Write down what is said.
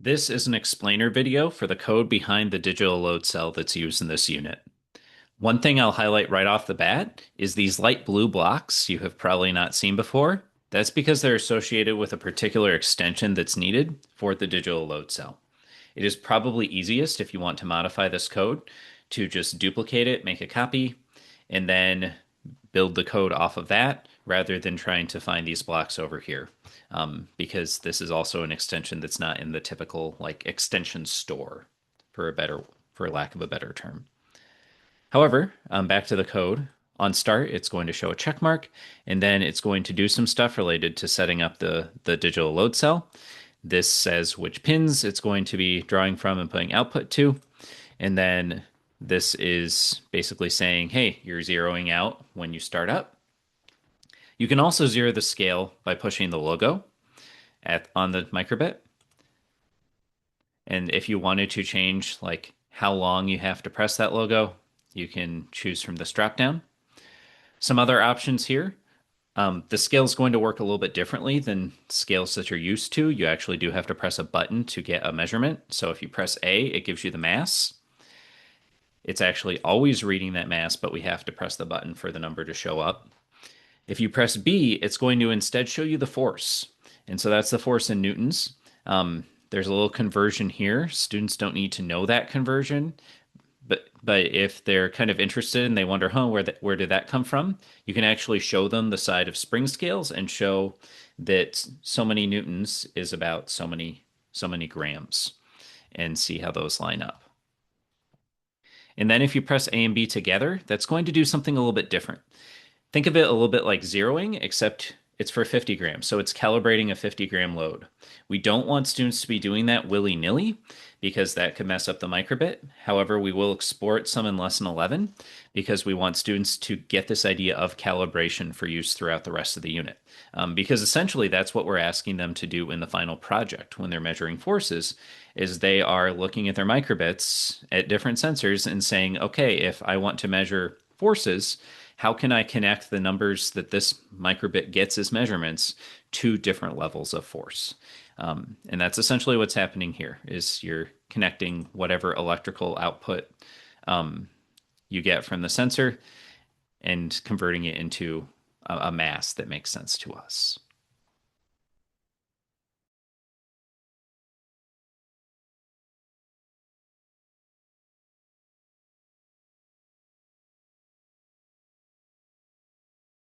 This is an explainer video for the code behind the digital load cell that's used in this unit. One thing I'll highlight right off the bat is these light blue blocks you have probably not seen before. That's because they're associated with a particular extension that's needed for the digital load cell. It is probably easiest if you want to modify this code to just duplicate it, make a copy, and then build the code off of that rather than trying to find these blocks over here. Because this is also an extension that's not in the typical like extension store for lack of a better term. However, back to the code. On start, it's going to show a check mark, and then it's going to do some stuff related to setting up the digital load cell. This says which pins it's going to be drawing from and putting output to. And then this is basically saying, hey, you're zeroing out when you start up. You can also zero the scale by pushing the logo on the microbit. And if you wanted to change like how long you have to press that logo, you can choose from this drop down. Some other options here. The scale is going to work a little bit differently than scales that you're used to. You actually do have to press a button to get a measurement. So if you press A, it gives you the mass. It's actually always reading that mass, but we have to press the button for the number to show up. If you press B, it's going to instead show you the force. And so that's the force in newtons. There's a little conversion here. Students don't need to know that conversion. But if they're kind of interested and they wonder, where did that come from? You can actually show them the side of spring scales and show that so many newtons is about so many grams and see how those line up. And then if you press A and B together, that's going to do something a little bit different. Think of it a little bit like zeroing, except it's for 50 grams. So it's calibrating a 50-gram load. We don't want students to be doing that willy-nilly because that could mess up the microbit. However, we will export some in lesson 11 because we want students to get this idea of calibration for use throughout the rest of the unit. Because essentially that's what we're asking them to do in the final project when they're measuring forces, is they are looking at their microbits at different sensors and saying, okay, if I want to measure forces, how can I connect the numbers that this microbit gets as measurements to different levels of force? And that's essentially what's happening here is you're connecting whatever electrical output you get from the sensor and converting it into a mass that makes sense to us.